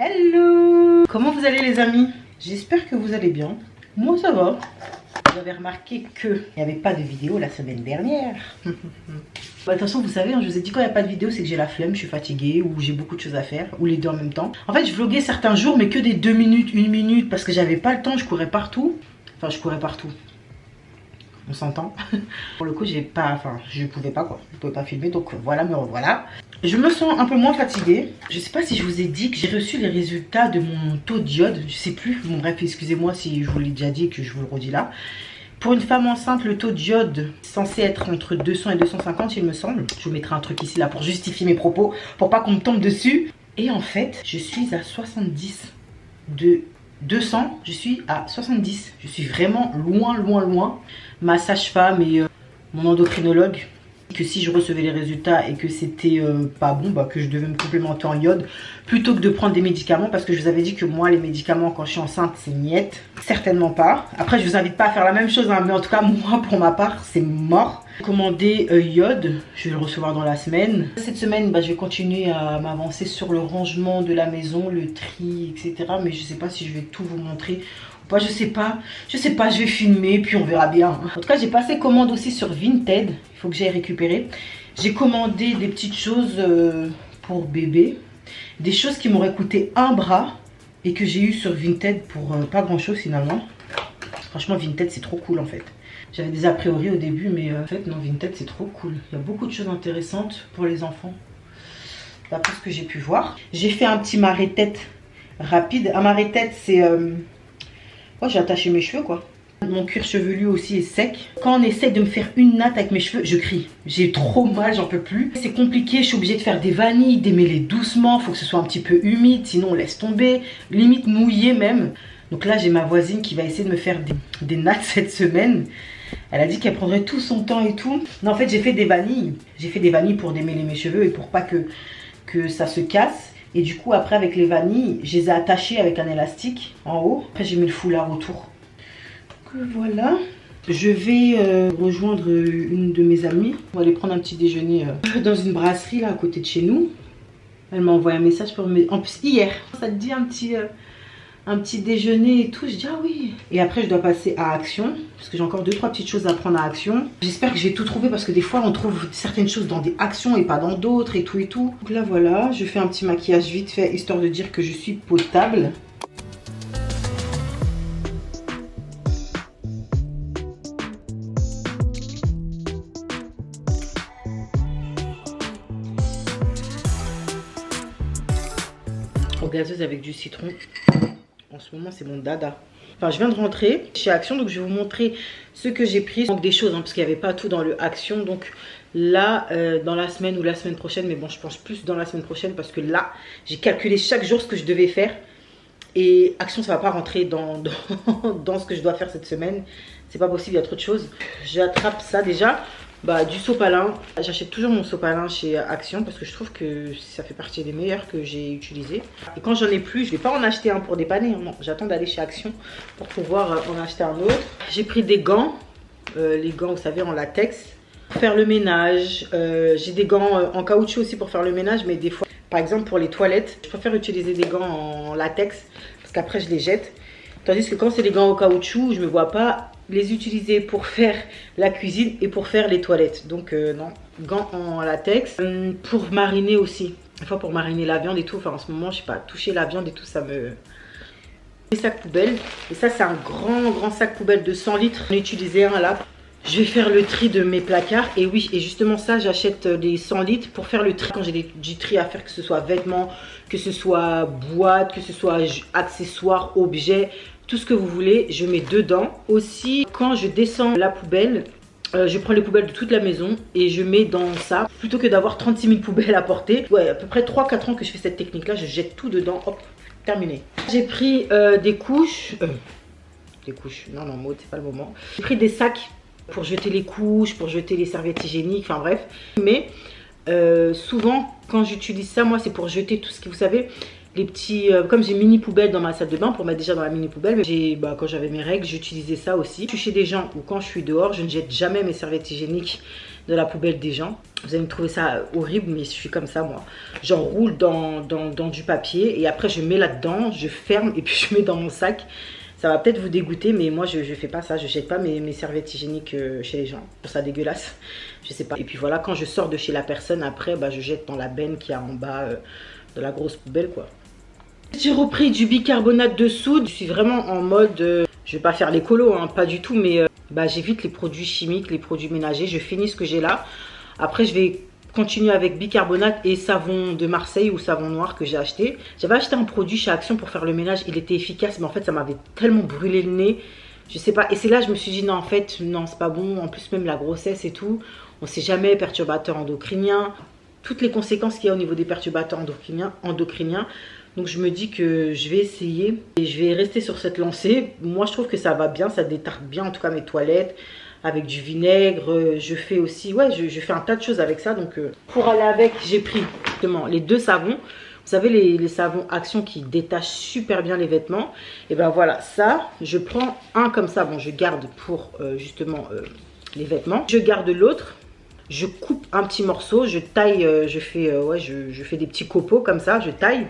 Hello! Comment vous allez les amis? J'espère que vous allez bien. Moi ça va. Vous avez remarqué qu'il n'y avait pas de vidéo la semaine dernière. Bah, de toute façon vous savez, hein, je vous ai dit quand il n'y a pas de vidéo c'est que j'ai la flemme, je suis fatiguée ou j'ai beaucoup de choses à faire. Ou les deux en même temps. En fait je vloguais certains jours mais que des 2 minutes, 1 minute parce que j'avais pas le temps, je courais partout. Enfin je courais partout. On s'entend. Pour le coup je pouvais pas quoi. Je pouvais pas filmer donc voilà me revoilà. Je me sens un peu moins fatiguée. Je sais pas si je vous ai dit que j'ai reçu les résultats de mon taux d'iode. Je sais plus. Bon bref, excusez-moi si je vous l'ai déjà dit et que je vous le redis là. Pour une femme enceinte, le taux d'iode est censé être entre 200 et 250 il me semble. Je vous mettrai un truc ici là pour justifier mes propos. Pour pas qu'on me tombe dessus. Et en fait, je suis à 70. De 200, je suis à 70. Je suis vraiment loin. Ma sage-femme et mon endocrinologue que si je recevais les résultats et que c'était pas bon, bah, que je devais me complémenter en iode plutôt que de prendre des médicaments, parce que je vous avais dit que moi les médicaments quand je suis enceinte c'est niette, certainement pas. Après je vous invite pas à faire la même chose hein, mais en tout cas moi pour ma part c'est mort. Commander iode, je vais le recevoir dans la semaine. Cette semaine bah, je vais continuer à m'avancer sur le rangement de la maison, le tri etc, mais je sais pas si je vais tout vous montrer. Bah, je sais pas, je vais filmer puis on verra bien. En tout cas j'ai passé commande aussi sur Vinted, il faut que j'aille récupérer. J'ai commandé des petites choses pour bébé, des choses qui m'auraient coûté un bras et que j'ai eu sur Vinted pour pas grand chose finalement. Franchement Vinted c'est trop cool en fait. J'avais des a priori au début mais en fait non Vinted c'est trop cool. Il y a beaucoup de choses intéressantes pour les enfants d'après ce que j'ai pu voir. J'ai fait un petit marée-tête rapide. Un marée-tête c'est... moi j'ai attaché mes cheveux quoi. Mon cuir chevelu aussi est sec. Quand on essaye de me faire une natte avec mes cheveux, je crie. J'ai trop mal, j'en peux plus. C'est compliqué, je suis obligée de faire des vanilles, démêler doucement. Faut que ce soit un petit peu humide, sinon on laisse tomber. Limite mouillé même. Donc là j'ai ma voisine qui va essayer de me faire des nattes cette semaine. Elle a dit qu'elle prendrait tout son temps et tout. Non en fait j'ai fait des vanilles. J'ai fait des vanilles pour démêler mes cheveux et pour pas que ça se casse. Et du coup après avec les vanilles, je les ai attachées avec un élastique en haut. Après j'ai mis le foulard autour. Donc voilà. Je vais rejoindre une de mes amies. On va aller prendre un petit déjeuner dans une brasserie là à côté de chez nous. Elle m'a envoyé un message pour me... En plus hier, ça te dit un petit déjeuner et tout. Je dis ah oui. Et après je dois passer à Action. Parce que j'ai encore 2-3 petites choses à prendre à Action. J'espère que je vais tout trouver parce que des fois on trouve certaines choses dans des Actions et pas dans d'autres et tout et tout. Donc là voilà, je fais un petit maquillage vite fait histoire de dire que je suis potable. Gazeuse avec du citron. En ce moment c'est mon dada. Enfin je viens de rentrer chez Action donc je vais vous montrer ce que j'ai pris. Donc des choses hein, parce qu'il n'y avait pas tout dans le Action. Donc là dans la semaine ou la semaine prochaine, mais bon je pense plus dans la semaine prochaine parce que là j'ai calculé chaque jour ce que je devais faire. Et Action ça va pas rentrer dans ce que je dois faire cette semaine. C'est pas possible, il y a trop de choses. J'attrape ça déjà. Bah, du sopalin, j'achète toujours mon sopalin chez Action parce que je trouve que ça fait partie des meilleurs que j'ai utilisés. Et quand j'en ai plus, je vais pas en acheter un pour dépanner, non, j'attends d'aller chez Action pour pouvoir en acheter un autre. J'ai pris des gants, les gants vous savez en latex, pour faire le ménage. J'ai des gants en caoutchouc aussi pour faire le ménage, mais des fois, par exemple pour les toilettes, je préfère utiliser des gants en latex parce qu'après je les jette. Tandis que quand c'est des gants en caoutchouc, je me vois pas les utiliser pour faire la cuisine et pour faire les toilettes. Donc non, gants en latex. Pour mariner aussi, une fois pour mariner la viande et tout. Enfin en ce moment je sais pas, toucher la viande et tout ça me... Les sacs poubelles. Et ça c'est un grand sac poubelle de 100 litres. J'en ai utilisé un là. Je vais faire le tri de mes placards. Et oui, et justement ça j'achète des 100 litres pour faire le tri. Quand j'ai du tri à faire, que ce soit vêtements, que ce soit boîtes, que ce soit accessoires, objets, tout ce que vous voulez, je mets dedans. Aussi, quand je descends la poubelle, je prends les poubelles de toute la maison et je mets dans ça. Plutôt que d'avoir 36 000 poubelles à porter. Ouais, à peu près 3-4 ans que je fais cette technique-là. Je jette tout dedans. Hop, terminé. J'ai pris des couches. Non, Maud, c'est pas le moment. J'ai pris des sacs pour jeter les couches, pour jeter les serviettes hygiéniques. Enfin bref. Mais souvent, quand j'utilise ça, moi, c'est pour jeter tout ce qui, vous savez... Les petits, comme j'ai mini poubelle dans ma salle de bain pour mettre déjà dans la mini poubelle, mais quand j'avais mes règles j'utilisais ça aussi. Je suis chez des gens où quand je suis dehors je ne jette jamais mes serviettes hygiéniques de la poubelle des gens. Vous allez me trouver ça horrible, mais je suis comme ça moi. J'enroule dans du papier et après je mets là-dedans, je ferme et puis je mets dans mon sac. Ça va peut-être vous dégoûter, mais moi je fais pas ça. Je jette pas mes serviettes hygiéniques chez les gens. Je trouve ça dégueulasse. Je sais pas. Et puis voilà, quand je sors de chez la personne, après bah, je jette dans la benne qui est en bas de la grosse poubelle quoi. J'ai repris du bicarbonate de soude. Je suis vraiment en mode, je vais pas faire l'écolo, hein, pas du tout, mais bah, j'évite les produits chimiques, les produits ménagers. Je finis ce que j'ai là. Après je vais continuer avec bicarbonate et savon de Marseille ou savon noir que j'ai acheté. J'avais acheté un produit chez Action pour faire le ménage. Il était efficace, mais en fait ça m'avait tellement brûlé le nez. Je sais pas. Et c'est là je me suis dit non, en fait non, c'est pas bon. En plus même la grossesse et tout, on sait jamais, perturbateur endocrinien, toutes les conséquences qu'il y a au niveau des perturbateurs endocriniens. Donc je me dis que je vais essayer et je vais rester sur cette lancée. Moi je trouve que ça va bien, ça détartre bien en tout cas mes toilettes. Avec du vinaigre, je fais aussi, ouais, je fais un tas de choses avec ça. Donc pour aller avec, j'ai pris justement les 2 savons. Vous savez les savons Action qui détachent super bien les vêtements. Et ben voilà, ça, je prends un comme ça. Bon, je garde pour justement les vêtements. Je garde l'autre. Je coupe un petit morceau, je taille, je fais des petits copeaux comme ça, je taille.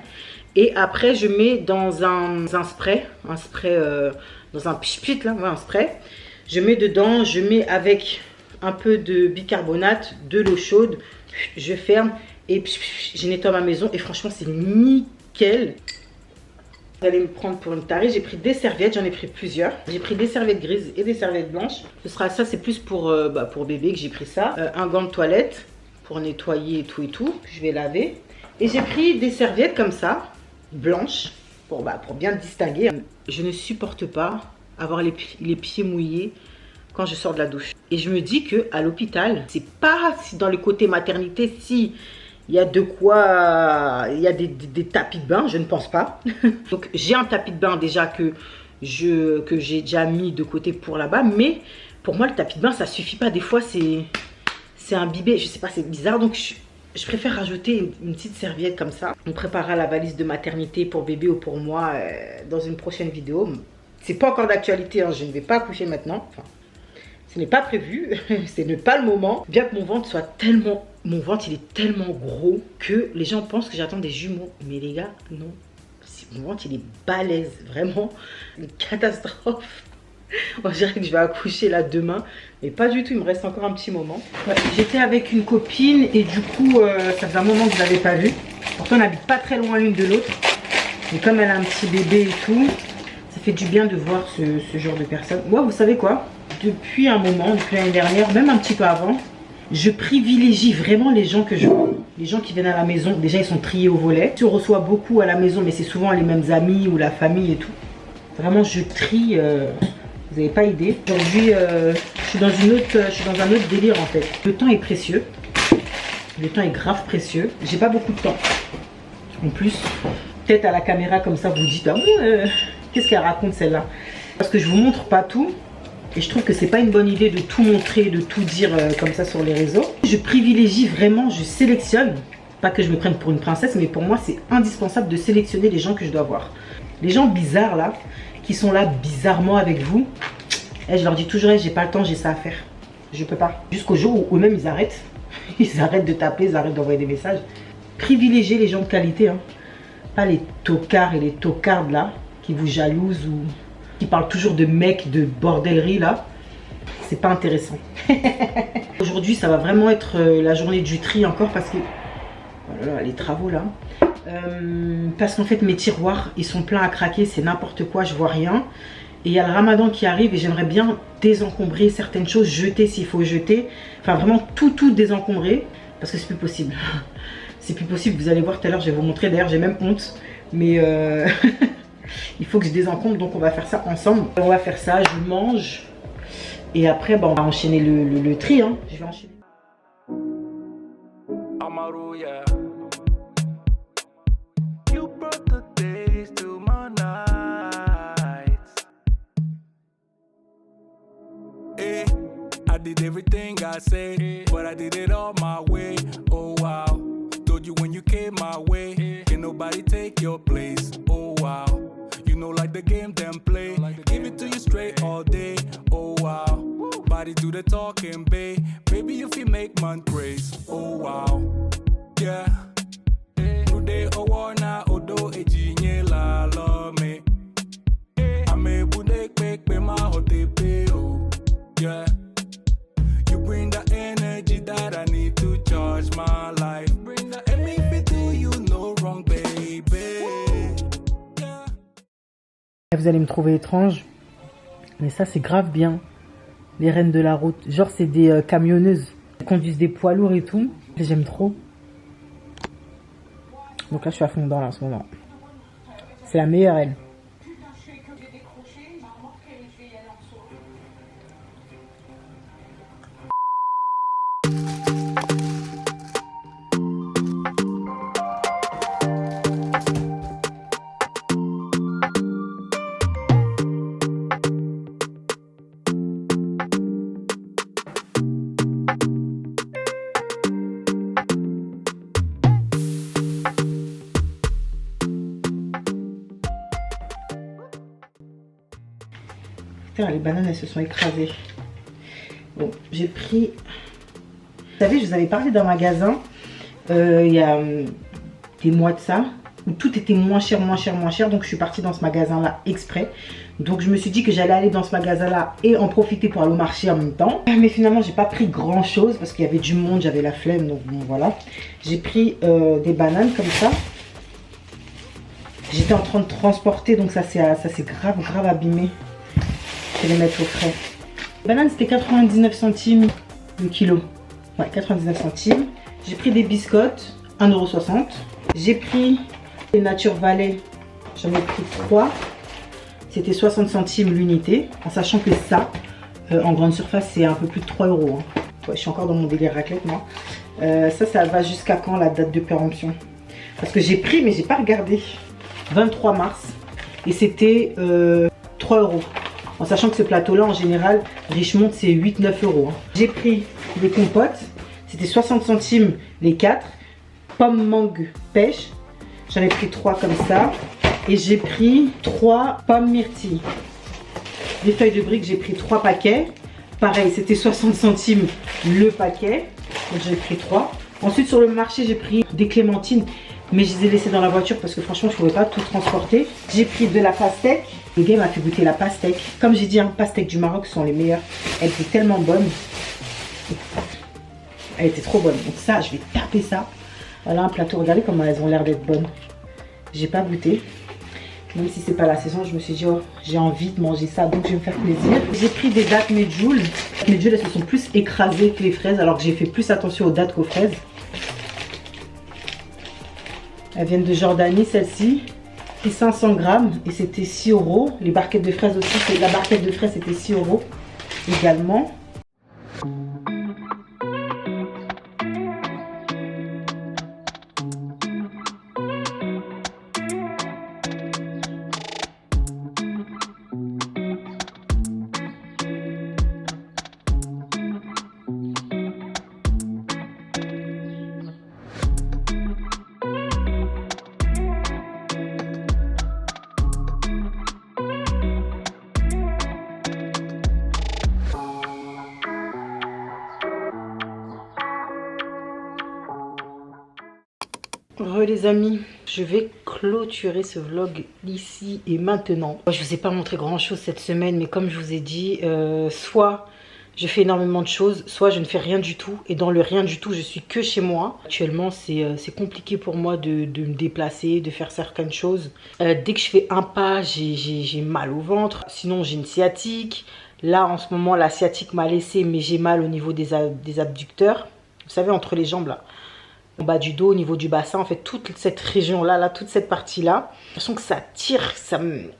Et après, je mets dans un spray, dans un pchit là, ouais, un spray. Je mets dedans, je mets avec un peu de bicarbonate, de l'eau chaude, je ferme et je nettoie ma maison. Et franchement, c'est nickel. Vous allez me prendre pour une tarée. J'ai pris des serviettes, j'en ai pris plusieurs. J'ai pris des serviettes grises et des serviettes blanches. Ça, c'est plus pour bébé que j'ai pris ça. Un gant de toilette pour nettoyer et tout. Je vais laver. Et j'ai pris des serviettes comme ça, blanches, pour bien distinguer. Je ne supporte pas avoir les pieds mouillés quand je sors de la douche. Et je me dis que à l'hôpital, c'est pas dans le côté maternité, si il y a de quoi, il y a des tapis de bain, je ne pense pas. Donc j'ai un tapis de bain déjà que j'ai déjà mis de côté pour là-bas, mais pour moi le tapis de bain ça suffit pas. Des fois c'est imbibé, je sais pas, c'est bizarre. Donc je préfère rajouter une petite serviette comme ça. On préparera la valise de maternité pour bébé ou pour moi dans une prochaine vidéo. C'est pas encore d'actualité, hein, je ne vais pas accoucher maintenant. Enfin, ce n'est pas prévu, ce n'est pas le moment. Bien que mon ventre soit tellement... Mon ventre, il est tellement gros que les gens pensent que j'attends des jumeaux. Mais les gars, non. Mon ventre, il est balèze. Vraiment, une catastrophe. On dirait que je vais accoucher là demain. Mais pas du tout, il me reste encore un petit moment. Ouais, j'étais avec une copine et du coup, ça faisait un moment que je ne l'avais pas vue. Pourtant, on n'habite pas très loin l'une de l'autre. Mais comme elle a un petit bébé et tout... Ça fait du bien de voir ce genre de personnes. Moi, vous savez quoi? Depuis un moment, depuis l'année dernière, même un petit peu avant, je privilégie vraiment les gens que je vois. Les gens qui viennent à la maison, déjà ils sont triés au volet. Je reçois beaucoup à la maison, mais c'est souvent les mêmes amis ou la famille et tout. Vraiment, je trie. Vous n'avez pas idée. Aujourd'hui, je suis dans un autre délire en fait. Le temps est précieux. Le temps est grave précieux. J'ai pas beaucoup de temps. En plus, peut-être à la caméra comme ça, vous dites ah ouais, qu'est-ce qu'elle raconte celle-là? Parce que je vous montre pas tout. Et je trouve que c'est pas une bonne idée de tout montrer, de tout dire comme ça sur les réseaux. Je privilégie vraiment, je sélectionne. Pas que je me prenne pour une princesse, mais pour moi c'est indispensable de sélectionner les gens que je dois voir. Les gens bizarres là, qui sont là bizarrement avec vous. Et je leur dis toujours, j'ai pas le temps, j'ai ça à faire. Je peux pas. Jusqu'au jour où eux-mêmes ils arrêtent. Ils arrêtent de taper, ils arrêtent d'envoyer des messages. Privilégiez les gens de qualité, hein. Pas les tocards et les tocardes là, qui vous jalousent ou qui parlent toujours de mecs, de bordellerie là. C'est pas intéressant. Aujourd'hui, ça va vraiment être la journée du tri encore parce que... Voilà, les travaux là. Parce qu'en fait, mes tiroirs, ils sont pleins à craquer, c'est n'importe quoi, je vois rien. Et il y a le ramadan qui arrive et j'aimerais bien désencombrer certaines choses, jeter s'il faut jeter. Enfin, vraiment tout désencombrer parce que c'est plus possible. C'est plus possible, vous allez voir tout à l'heure, je vais vous montrer. D'ailleurs, j'ai même honte. Mais il faut que je désencombre, donc on va faire ça ensemble. On va faire ça, je mange. Et après, on va enchaîner le tri. Hein. Je vais enchaîner. I did everything I said, but I did it all my way. Oh wow, told you when you came my way, can nobody take your place. Oh wow, you know like the game them play, give it to you straight all day. Oh wow, body body do the talking, babe. Baby, if you make man praise, oh wow, yeah. Today, oh wanna odo ejinye la lo me. Ame bude quick be my hot oh, yeah. You bring the energy that I need to charge my life. Bring the and if it do you no wrong, baby. Yeah. Vous allez me trouver étrange, mais ça c'est grave bien. Les reines de la route, genre c'est des camionneuses, elles conduisent des poids lourds et tout. J'aime trop. Donc là je suis à fond dedans là, en ce moment. C'est la meilleure elle. Les bananes elles se sont écrasées. Bon, j'ai pris, vous savez, je vous avais parlé d'un magasin il y a des mois de ça où tout était moins cher, donc je suis partie dans ce magasin là exprès. Donc je me suis dit que j'allais aller dans ce magasin là et en profiter pour aller au marché en même temps, mais finalement j'ai pas pris grand chose parce qu'il y avait du monde, j'avais la flemme, donc bon voilà. J'ai pris des bananes comme ça. J'étais en train de transporter, donc ça c'est grave abîmé. Je vais les mettre au frais. Les bananes c'était 99 centimes le kilo. Ouais, 99 centimes. J'ai pris des biscottes, 1,60 €. J'ai pris les Nature Valley, j'en ai pris 3. C'était 60 centimes l'unité. En sachant que ça, en grande surface, c'est un peu plus de 3 €. Hein. Ouais, je suis encore dans mon délire raclette moi. Ça va jusqu'à quand la date de péremption? Parce que j'ai pris mais j'ai pas regardé. 23 mars. Et c'était 3 €. En sachant que ce plateau-là, en général, Richemont, c'est 8-9 €. Hein. J'ai pris des compotes. C'était 60 centimes les 4. Pomme, mangue, pêche. J'en ai pris 3 comme ça. Et j'ai pris 3 pommes myrtilles. Des feuilles de briques, j'ai pris 3 paquets. Pareil, c'était 60 centimes le paquet. Donc j'ai pris 3. Ensuite, sur le marché, j'ai pris des clémentines. Mais je les ai laissées dans la voiture parce que franchement, je ne pouvais pas tout transporter. J'ai pris de la pastèque. Le gars m'a fait goûter la pastèque. Comme j'ai dit, hein, pastèques du Maroc sont les meilleures. Elle était tellement bonne. Elle était trop bonne. Donc ça, je vais taper ça. Voilà un plateau. Regardez comment elles ont l'air d'être bonnes. J'ai pas goûté. Même si c'est pas la saison, je me suis dit, oh, j'ai envie de manger ça. Donc je vais me faire plaisir. J'ai pris des dattes Medjool. Les Medjool, elles se sont plus écrasées que les fraises. Alors que j'ai fait plus attention aux dattes qu'aux fraises. Elles viennent de Jordanie, celle-ci. C'est 500 grammes et c'était 6 €. Les barquettes de fraises aussi, la barquette de fraises c'était 6 € également. Les amis, je vais clôturer ce vlog ici et maintenant. Je vous ai pas montré grand chose cette semaine, mais comme je vous ai dit, soit je fais énormément de choses, soit je ne fais rien du tout. Et dans le rien du tout, je suis que chez moi. Actuellement, c'est compliqué pour moi de me déplacer, de faire certaines choses. Dès que je fais un pas, j'ai mal au ventre. Sinon, j'ai une sciatique. Là, en ce moment, la sciatique m'a laissé, mais j'ai mal au niveau des abducteurs. Vous savez, entre les jambes là. Au bas du dos, au niveau du bassin, en fait, toute cette région-là, toute cette partie-là. J'ai l'impression que ça tire, ça me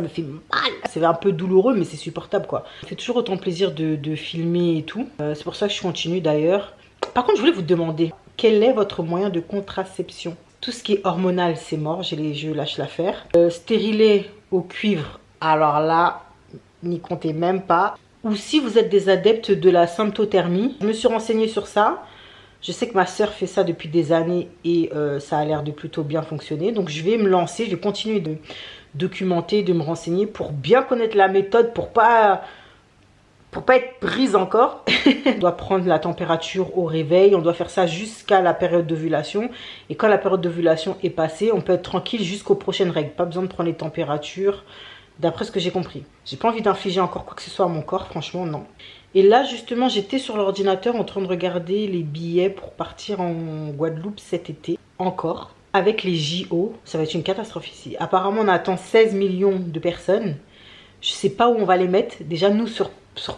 fait mal. C'est un peu douloureux, mais c'est supportable, quoi. Ça fait toujours autant plaisir de filmer et tout. C'est pour ça que je continue, d'ailleurs. Par contre, je voulais vous demander, quel est votre moyen de contraception? Tout ce qui est hormonal, c'est mort, je lâche l'affaire. Stérilet au cuivre, alors là, n'y comptez même pas. Ou si vous êtes des adeptes de la symptothermie, je me suis renseignée sur ça. Je sais que ma soeur fait ça depuis des années et ça a l'air de plutôt bien fonctionner. Donc je vais me lancer, je vais continuer de documenter, de me renseigner pour bien connaître la méthode, pour pas pour pas être prise encore. On doit prendre la température au réveil. On doit faire ça jusqu'à la période d'ovulation. Et quand la période d'ovulation est passée, on peut être tranquille jusqu'aux prochaines règles. Pas besoin de prendre les températures, d'après ce que j'ai compris. J'ai pas envie d'infliger encore quoi que ce soit à mon corps, franchement, non. Et là, justement, j'étais sur l'ordinateur en train de regarder les billets pour partir en Guadeloupe cet été, encore. Avec les JO, ça va être une catastrophe ici. Apparemment, on attend 16 millions de personnes. Je sais pas où on va les mettre. Déjà, nous, sur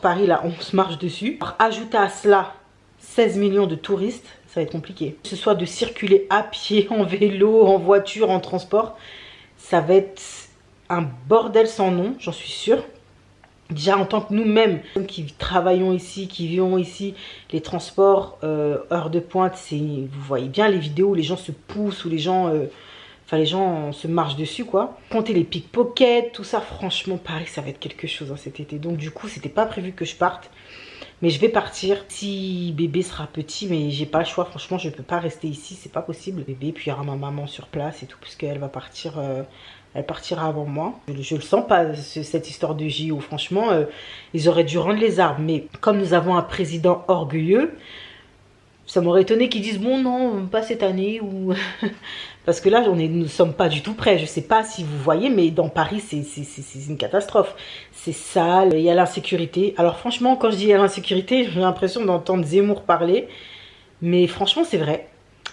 Paris, là, on se marche dessus. Alors, ajouter à cela 16 millions de touristes, ça va être compliqué. Que ce soit de circuler à pied, en vélo, en voiture, en transport, ça va être un bordel sans nom, j'en suis sûre. Déjà, en tant que nous-mêmes, qui travaillons ici, qui vivons ici, les transports, heures de pointe, vous voyez bien les vidéos où les gens se poussent, où les gens... les gens se marchent dessus, quoi. Compter les pickpockets, tout ça, franchement, pareil, ça va être quelque chose cet été. Donc, du coup, c'était pas prévu que je parte. Mais je vais partir si bébé sera petit, mais j'ai pas le choix. Franchement, je peux pas rester ici, c'est pas possible. Bébé, puis il y aura ma maman sur place et tout, puisqu'elle va partir... elle partira avant moi. Je le sens pas, cette histoire de JO. Franchement, ils auraient dû rendre les armes. Mais comme nous avons un président orgueilleux, ça m'aurait étonné qu'ils disent, bon, non, pas cette année. Ou parce que là, nous ne sommes pas du tout prêts. Je sais pas si vous voyez, mais dans Paris, c'est une catastrophe. C'est sale, il y a l'insécurité. Alors franchement, quand je dis il y a l'insécurité, j'ai l'impression d'entendre Zemmour parler. Mais franchement, c'est vrai.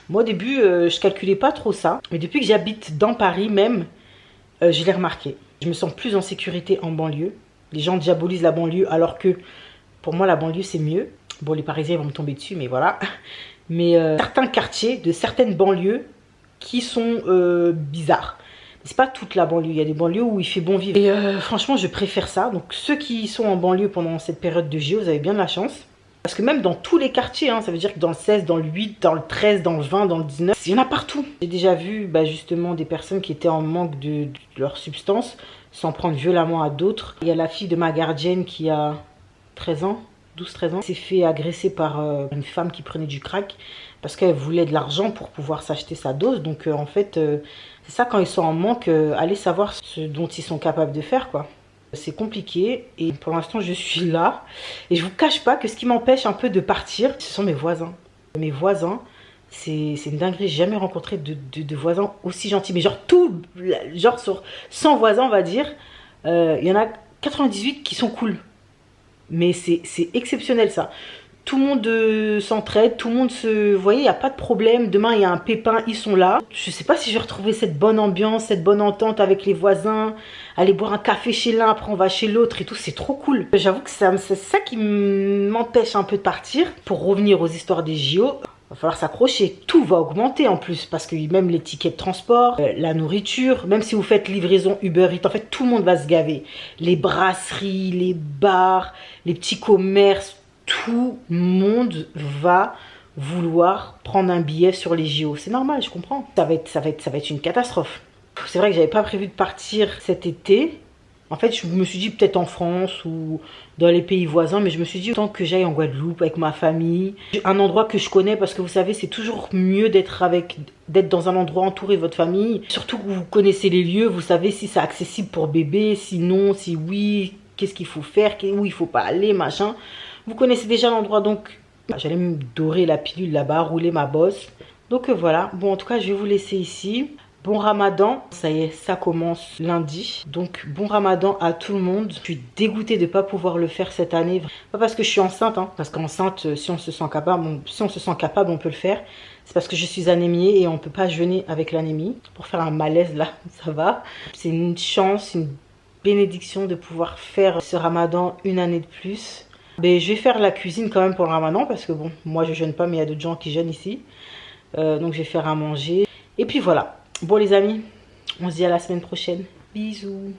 Moi, au début, je calculais pas trop ça. Mais depuis que j'habite dans Paris même, je l'ai remarqué. Je me sens plus en sécurité en banlieue. Les gens diabolisent la banlieue alors que pour moi la banlieue c'est mieux. Bon, les Parisiens vont me tomber dessus, mais voilà. Mais certains quartiers de certaines banlieues qui sont bizarres. C'est pas toute la banlieue. Il y a des banlieues où il fait bon vivre. Et franchement, je préfère ça. Donc ceux qui sont en banlieue pendant cette période de JO, vous avez bien de la chance. Parce que même dans tous les quartiers, hein, ça veut dire que dans le 16, dans le 8, dans le 13, dans le 20, dans le 19, il y en a partout. J'ai déjà vu justement des personnes qui étaient en manque de leur substance s'en prendre violemment à d'autres. Il y a la fille de ma gardienne qui a 13 ans, 12-13 ans, s'est fait agresser par une femme qui prenait du crack parce qu'elle voulait de l'argent pour pouvoir s'acheter sa dose. Donc en fait, c'est ça, quand ils sont en manque, allez savoir ce dont ils sont capables de faire, quoi. C'est compliqué et pour l'instant je suis là et je vous cache pas que ce qui m'empêche un peu de partir, ce sont mes voisins. Mes voisins, c'est une dinguerie. J'ai jamais rencontré de voisins aussi gentils. Mais genre sur 100 voisins on va dire, il y en a 98 qui sont cool. Mais c'est exceptionnel ça. Tout le monde s'entraide, tout le monde vous voyez, il n'y a pas de problème. Demain, il y a un pépin, ils sont là. Je ne sais pas si je vais retrouver cette bonne ambiance, cette bonne entente avec les voisins. Aller boire un café chez l'un, après on va chez l'autre et tout, c'est trop cool. J'avoue que c'est ça qui m'empêche un peu de partir. Pour revenir aux histoires des JO, il va falloir s'accrocher. Tout va augmenter en plus, parce que même les tickets de transport, la nourriture, même si vous faites livraison Uber Eats, en fait, tout le monde va se gaver. Les brasseries, les bars, les petits commerces, tout le monde va vouloir prendre un billet sur les JO. C'est normal, je comprends. Ça va être une catastrophe. C'est vrai que j'avais pas prévu de partir cet été. En fait, je me suis dit peut-être en France ou dans les pays voisins, mais je me suis dit autant que j'aille en Guadeloupe avec ma famille. Un endroit que je connais, parce que vous savez, c'est toujours mieux d'être dans un endroit entouré de votre famille. Surtout que vous connaissez les lieux, vous savez si c'est accessible pour bébé, si non, si oui, qu'est-ce qu'il faut faire, où il faut pas aller, machin. Vous connaissez déjà l'endroit, donc j'allais me dorer la pilule là-bas, rouler ma bosse. Donc voilà, bon en tout cas je vais vous laisser ici. Bon Ramadan, ça y est, ça commence lundi. Donc bon Ramadan à tout le monde. Je suis dégoûtée de ne pas pouvoir le faire cette année. Pas parce que je suis enceinte, hein, parce qu'enceinte, si on se sent capable, on peut le faire. C'est parce que je suis anémiée et on ne peut pas jeûner avec l'anémie. Pour faire un malaise là, ça va. C'est une chance, une bénédiction de pouvoir faire ce Ramadan une année de plus. Mais je vais faire la cuisine quand même pour le Ramadan parce que bon, moi je jeûne pas mais il y a d'autres gens qui jeûnent ici. Donc je vais faire à manger. Et puis voilà. Bon les amis, on se dit à la semaine prochaine. Bisous.